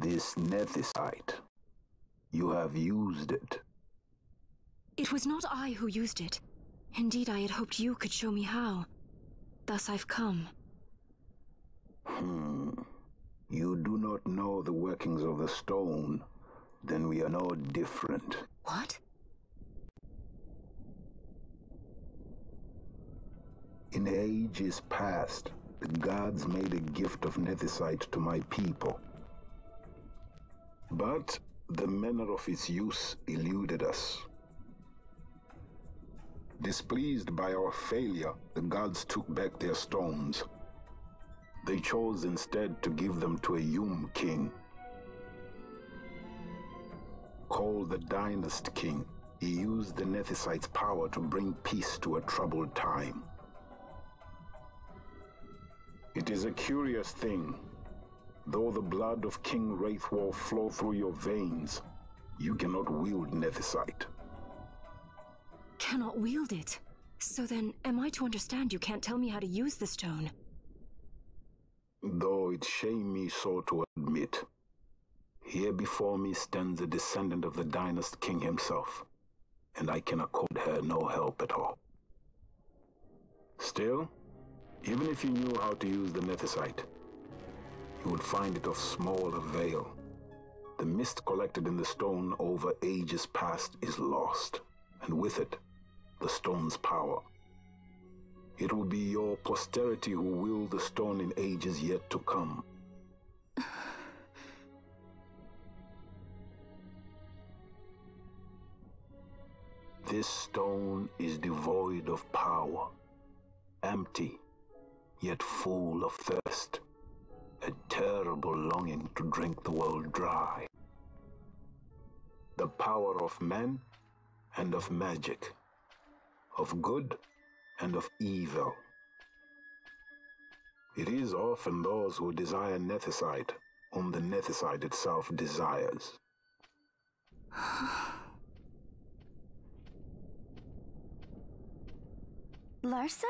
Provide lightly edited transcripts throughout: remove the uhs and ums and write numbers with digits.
This nethicite. You have used it. It was not I who used it. Indeed, I had hoped you could show me how. Thus I've come. You do not know the workings of the stone. Then we are no different. What? In ages past, the gods made a gift of nethicite to my people. But the manner of its use eluded us. Displeased by our failure, the gods took back their stones. They chose instead to give them to a Yum king. Called the Dynast King, he used the nethicite's power to bring peace to a troubled time. It is a curious thing. Though the blood of King Wraithwolf flow through your veins, you cannot wield nethicite. Cannot wield it? So then, am I to understand you can't tell me how to use the stone? Though it shame me so to admit, here before me stands a descendant of the Dynast King himself, and I can accord her no help at all. Still, even if you knew how to use the nethicite, you would find it of small avail. The mist collected in the stone over ages past is lost, and with it, the stone's power. It will be your posterity who wield the stone in ages yet to come. This stone is devoid of power, empty, yet full of thirst, a terrible longing to drink the world dry. The power of men and of magic, of good and of evil. It is often those who desire nethicite whom the nethicite itself desires. Larsa?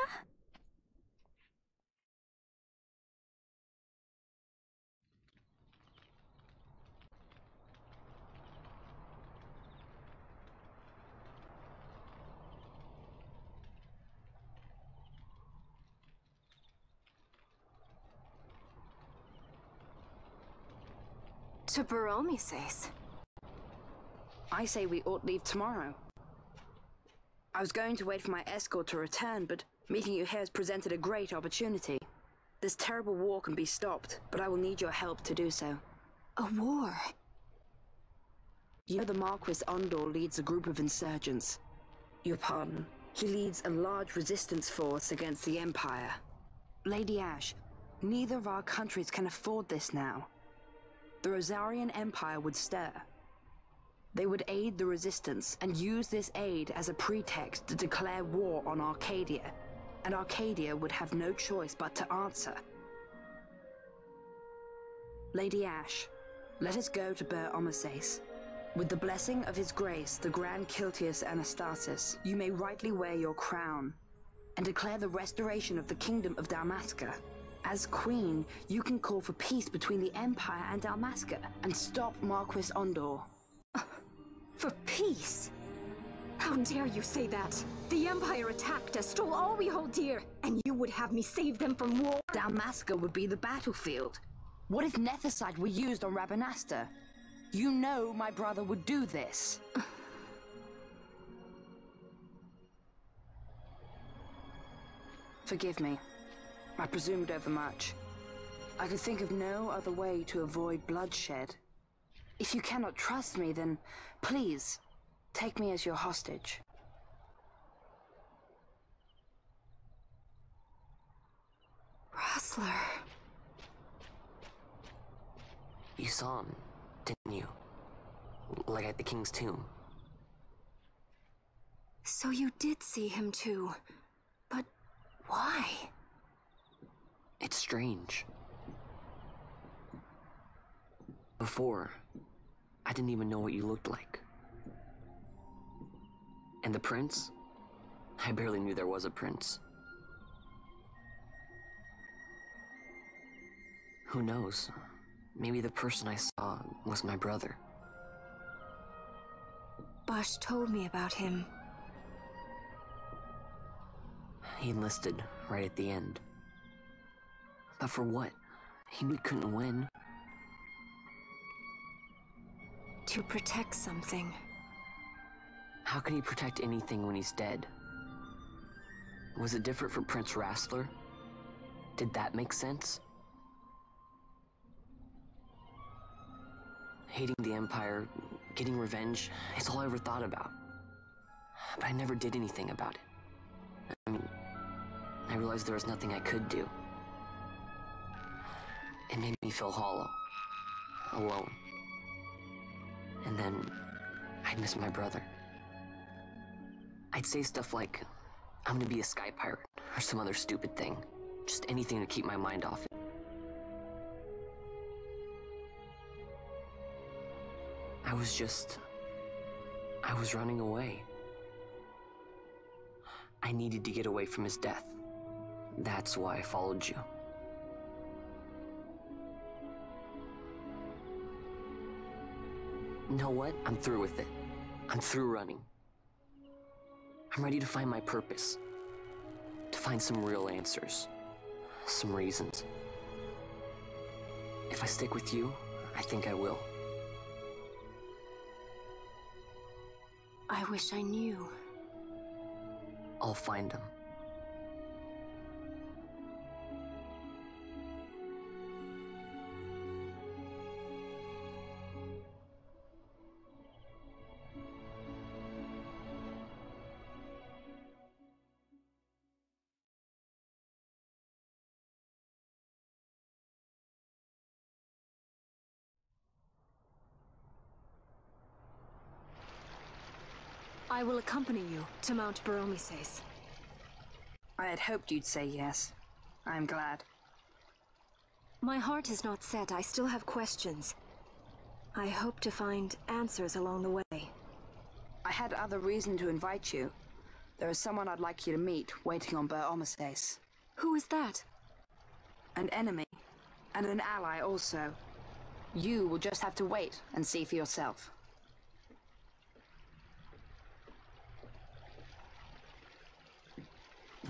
To Baromi says. I say we ought leave tomorrow. I was going to wait for my escort to return, but meeting you here has presented a great opportunity. This terrible war can be stopped, but I will need your help to do so. A war? You know the Marquis Ondor leads a group of insurgents. Your pardon. He leads a large resistance force against the Empire. Lady Ash, neither of our countries can afford this now. The Rosarian Empire would stir. They would aid the resistance and use this aid as a pretext to declare war on Arcadia, and Arcadia would have no choice but to answer. Lady Ash, let us go to Bur Omases. With the blessing of his grace, the Grand Kiltius Anastasis, you may rightly wear your crown and declare the restoration of the Kingdom of Dalmasca. As Queen, you can call for peace between the Empire and Dalmasca and stop Marquis Ondor. For peace? How dare you say that? The Empire attacked us, stole all we hold dear, and you would have me save them from war? Dalmasca would be the battlefield. What if nethicite were used on Rabanasta? You know my brother would do this. Forgive me. I presumed overmuch. I could think of no other way to avoid bloodshed. If you cannot trust me, then please, take me as your hostage. Rustler. You saw him, didn't you? Like at the King's tomb. So you did see him too. But why? It's strange. Before, I didn't even know what you looked like. And the prince? I barely knew there was a prince. Who knows? Maybe the person I saw was my brother. Bosch told me about him. He enlisted right at the end. But for what? He knew he couldn't win. To protect something. How can he protect anything when he's dead? Was it different for Prince Rastler? Did that make sense? Hating the Empire, getting revenge, it's all I ever thought about. But I never did anything about it. I mean, I realized there was nothing I could do. It made me feel hollow, alone. And then I'd miss my brother. I'd say stuff like, I'm gonna be a sky pirate, or some other stupid thing. Just anything to keep my mind off it. I was running away. I needed to get away from his death. That's why I followed you. You know what? I'm through with it. I'm through running. I'm ready to find my purpose. To find some real answers. Some reasons. If I stick with you, I think I will. I wish I knew. I'll find him. I will accompany you to Mount Baromises. I had hoped you'd say yes. I'm glad. My heart is not set. I still have questions. I hope to find answers along the way. I had other reason to invite you. There is someone I'd like you to meet, waiting on Baromises. Who is that? An enemy, and an ally also. You will just have to wait and see for yourself.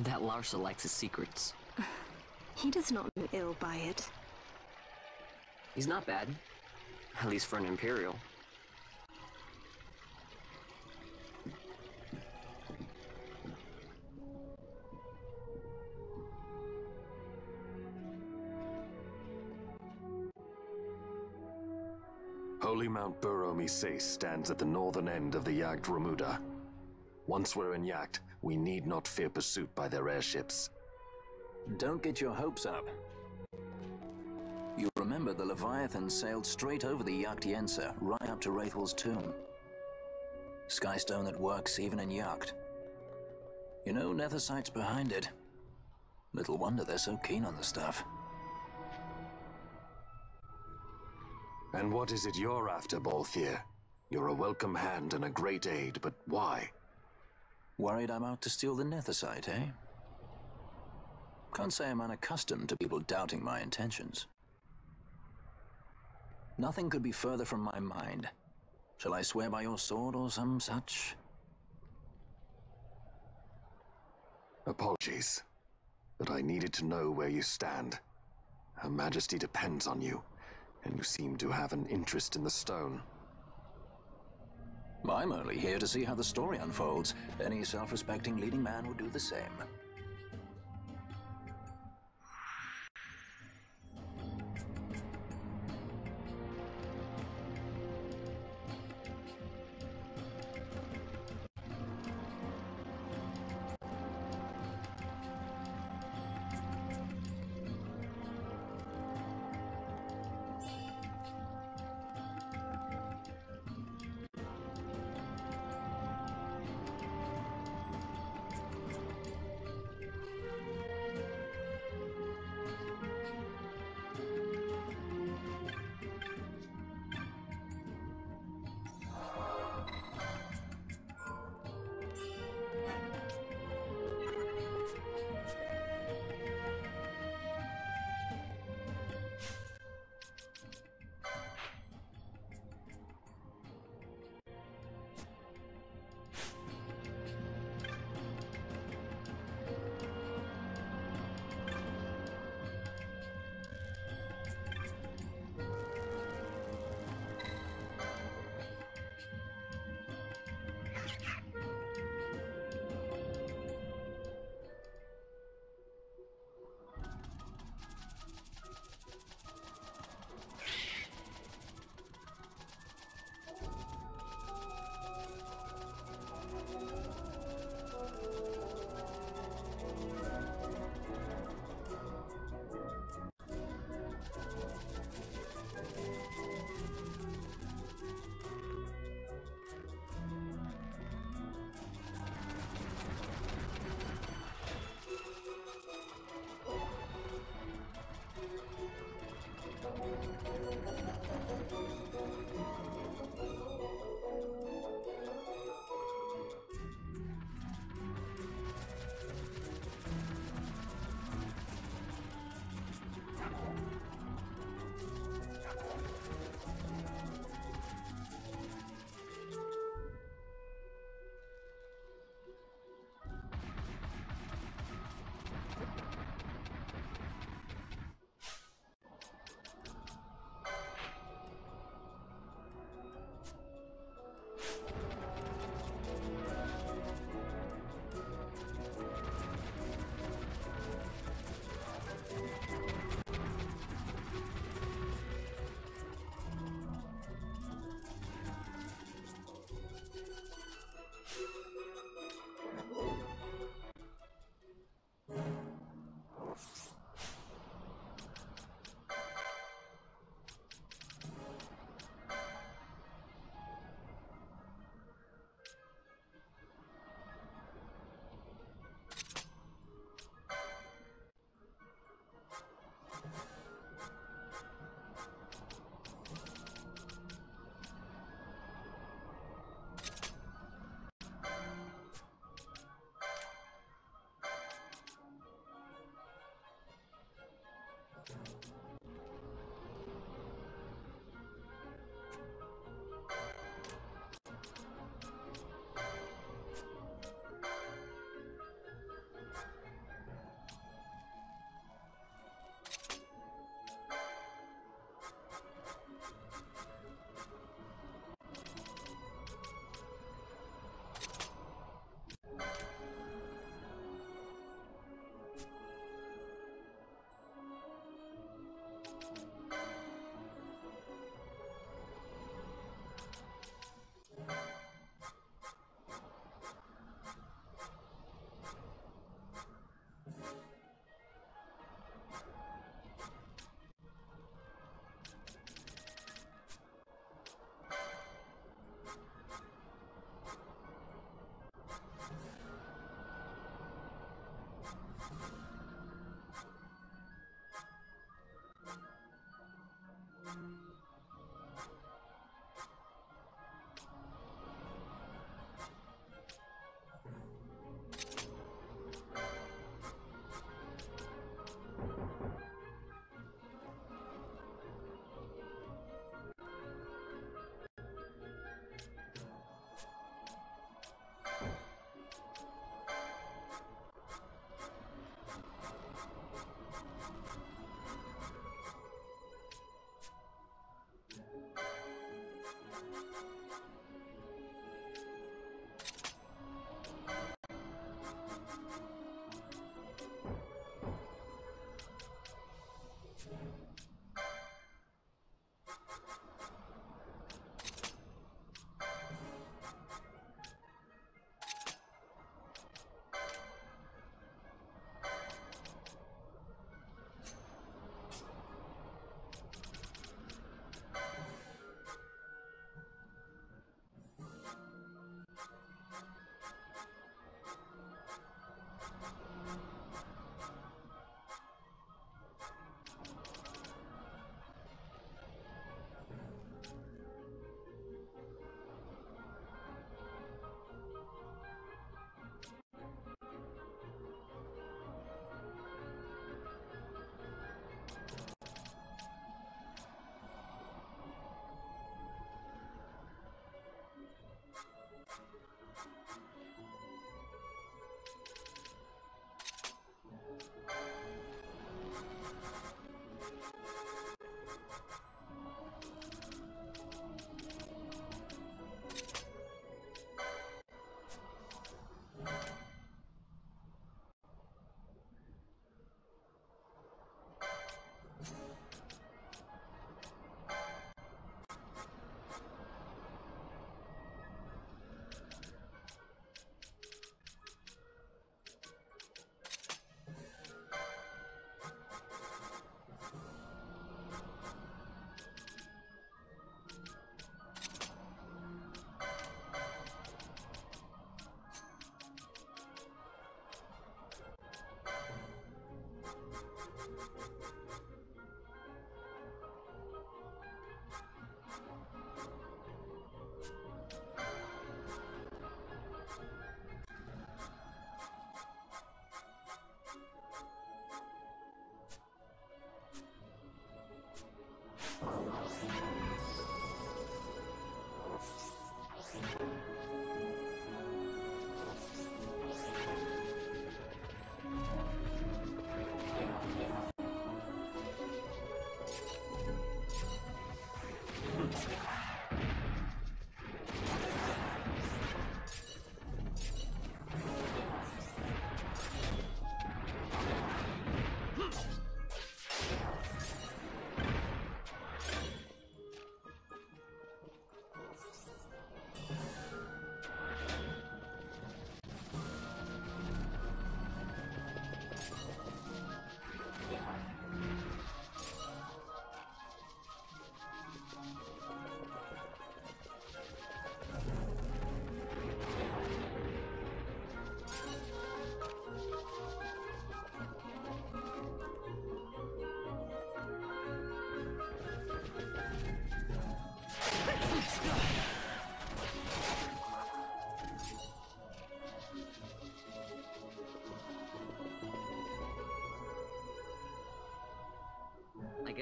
That Larsa likes his secrets. He does not mean ill by it. He's not bad. At least for an Imperial. Holy Mount Baromises stands at the northern end of the Jagd Remuda. Once we're in Jagd, we need not fear pursuit by their airships. Don't get your hopes up. You remember the Leviathan sailed straight over the Jagd right up to Wraithel's tomb. Skystone that works even in Jagd. You know, Nethersight's behind it. Little wonder they're so keen on the stuff. And what is it you're after, Balthier? You're a welcome hand and a great aid, but why? Worried I'm out to steal the Nethersight, eh? Can't say I'm unaccustomed to people doubting my intentions. Nothing could be further from my mind. Shall I swear by your sword or some such? Apologies, but I needed to know where you stand. Her Majesty depends on you, and you seem to have an interest in the stone. I'm only here to see how the story unfolds. Any self-respecting leading man would do the same.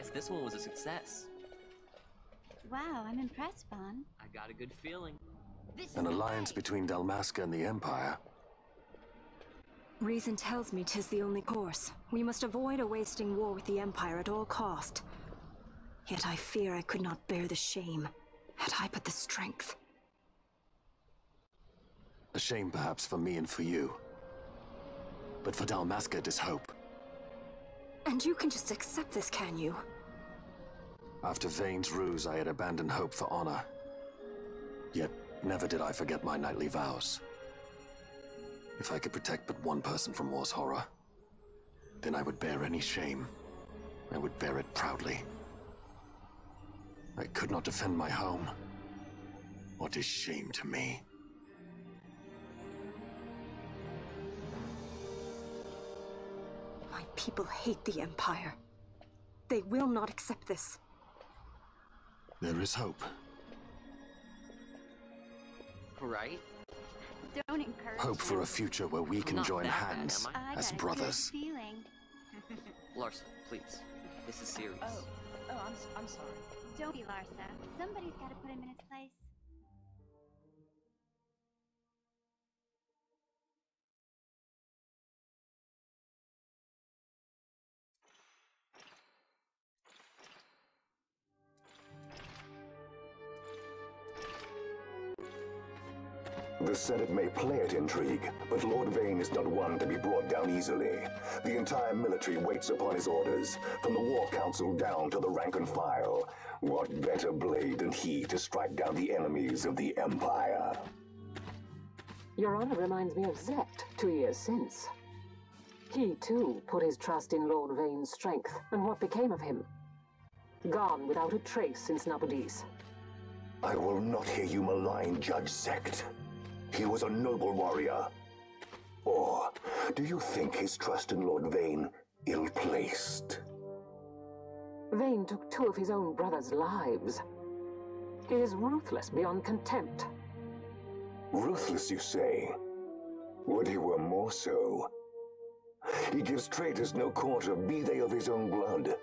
guess this one was a success. Wow, I'm impressed, Vaughn. I got a good feeling. An alliance between Dalmasca and the Empire. Reason tells me 'tis the only course. We must avoid a wasting war with the Empire at all cost. Yet I fear I could not bear the shame, had I but the strength. A shame perhaps for me and for you. But for Dalmasca, it is hope. And you can just accept this, can you? After Vane's ruse, I had abandoned hope for honor. Yet, never did I forget my knightly vows. If I could protect but one person from war's horror, then I would bear any shame. I would bear it proudly. I could not defend my home. What is shame to me? My people hate the Empire. They will not accept this. There is hope. Right? Don't encourage Hope for a future where we can Not join that bad, hands am I as got a brothers. good feeling. Larsa, please. This is serious. I'm sorry. Don't be Larsa. Somebody's got to put him in his place. The Senate may play at intrigue, but Lord Vane is not one to be brought down easily. The entire military waits upon his orders, from the War Council down to the rank and file. What better blade than he to strike down the enemies of the Empire? Your Honor reminds me of Zekt 2 years since. He, too, put his trust in Lord Vane's strength, and what became of him? Gone without a trace since Nabudis. I will not hear you malign Judge Zekt. He was a noble warrior. Or do you think his trust in Lord Vane ill-placed? Vane took 2 of his own brothers' lives. He is ruthless beyond contempt. Ruthless, you say? Would he were more so. He gives traitors no quarter, be they of his own blood.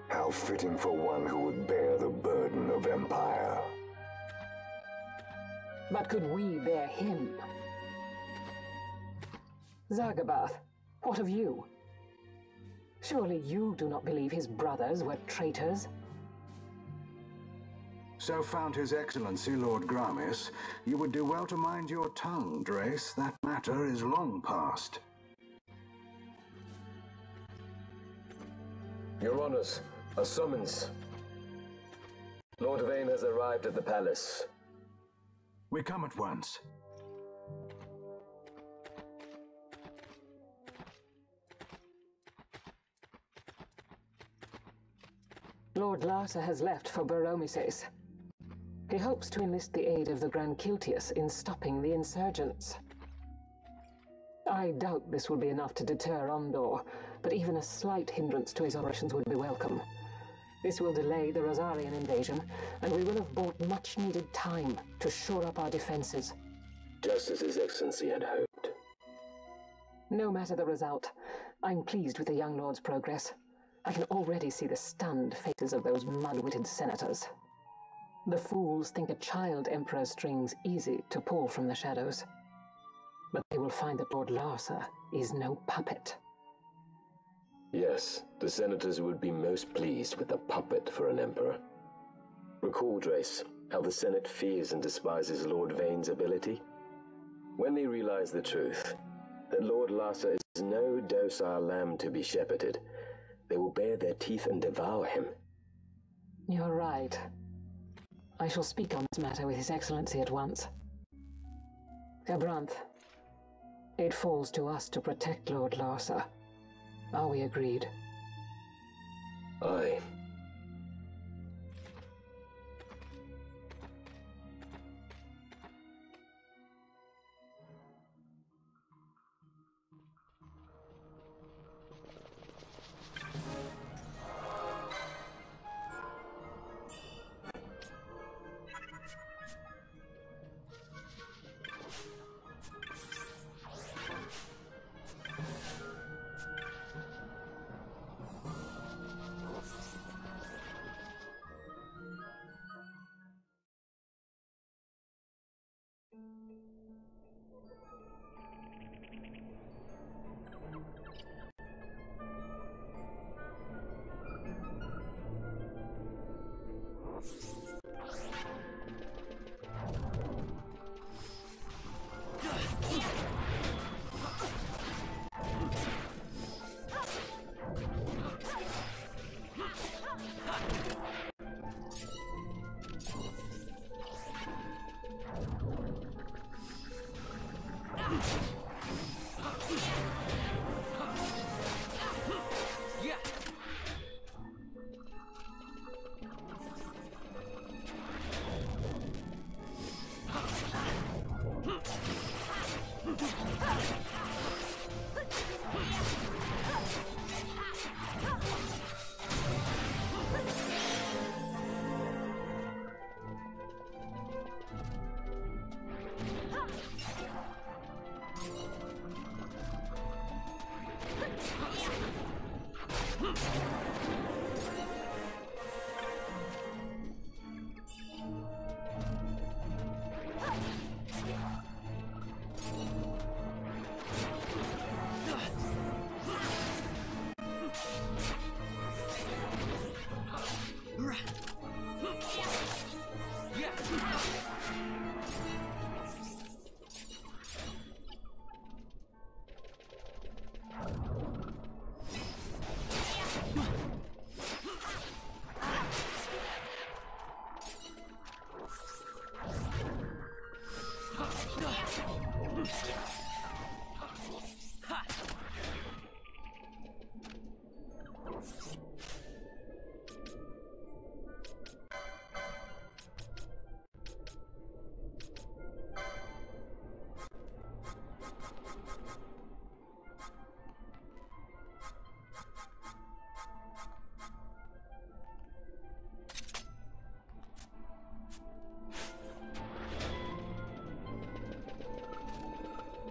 How fitting for one who would bear the burden of empire. But could we bear him? Zagabath, what of you? Surely you do not believe his brothers were traitors? So found His Excellency Lord Gramis, you would do well to mind your tongue, Drace. That matter is long past. Your Honors, a summons. Lord Vane has arrived at the palace. We come at once. Lord Larsa has left for Baromises. He hopes to enlist the aid of the Grand Kiltius in stopping the insurgents. I doubt this will be enough to deter Ondor, but even a slight hindrance to his operations would be welcome. This will delay the Rosarian invasion, and we will have bought much-needed time to shore up our defenses. Just as His Excellency had hoped. No matter the result, I'm pleased with the young lord's progress. I can already see the stunned faces of those mud-witted senators. The fools think a child emperor's strings easy to pull from the shadows. But they will find that Lord Larsa is no puppet. Yes, the senators would be most pleased with a puppet for an emperor. Recall, Drace, how the Senate fears and despises Lord Vane's ability. When they realize the truth, that Lord Larsa is no docile lamb to be shepherded, they will bare their teeth and devour him. You're right. I shall speak on this matter with His Excellency at once. Gabranth, it falls to us to protect Lord Larsa. Are we agreed? Aye.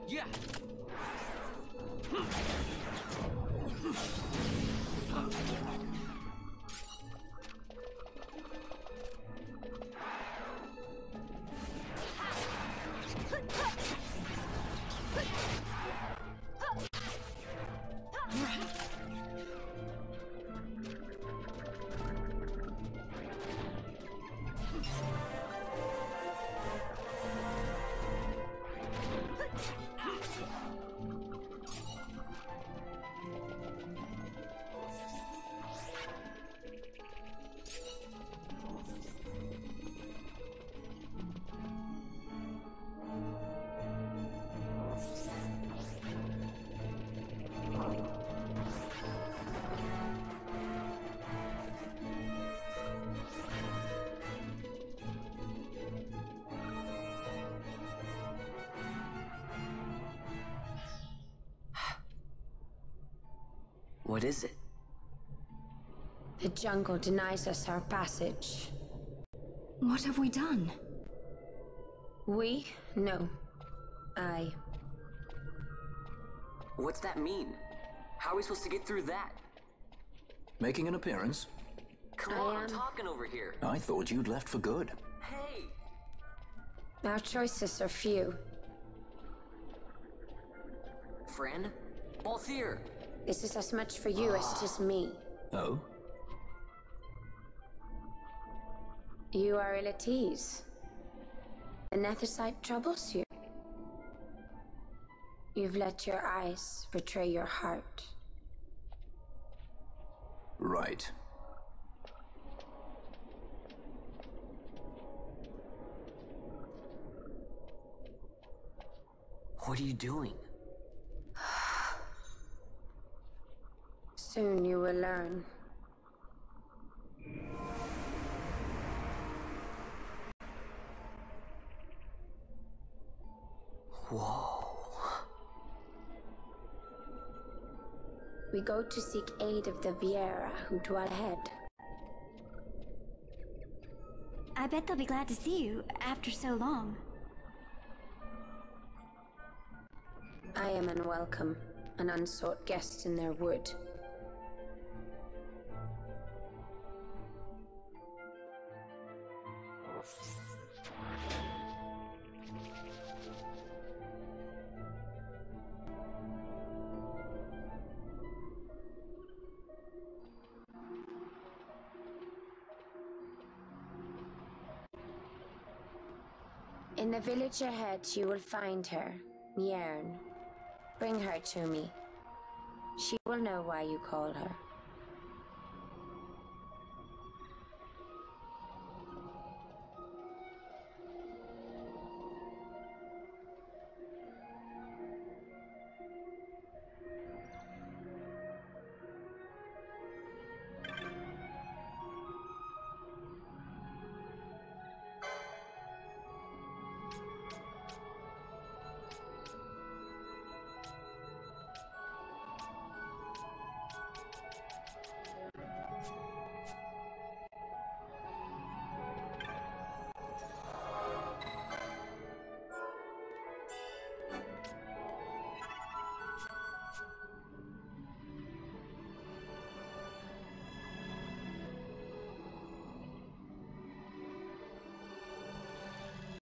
Yeah. What is it? The jungle denies us our passage. What have we done? We? No. I. What's that mean? How are we supposed to get through that? Making an appearance? Come on, I'm talking over here. I thought you'd left for good. Hey! Our choices are few. Friend? Balthier! This is as much for you as it is me. Oh? You are ill at ease. The Netherite troubles you. You've let your eyes betray your heart. Right. What are you doing? Soon you will learn. Whoa. We go to seek aid of the Viera who dwell ahead. I bet they'll be glad to see you after so long. I am unwelcome, an unsought guest in their wood. In the village ahead, you will find her, Mjern. Bring her to me. She will know why you call her.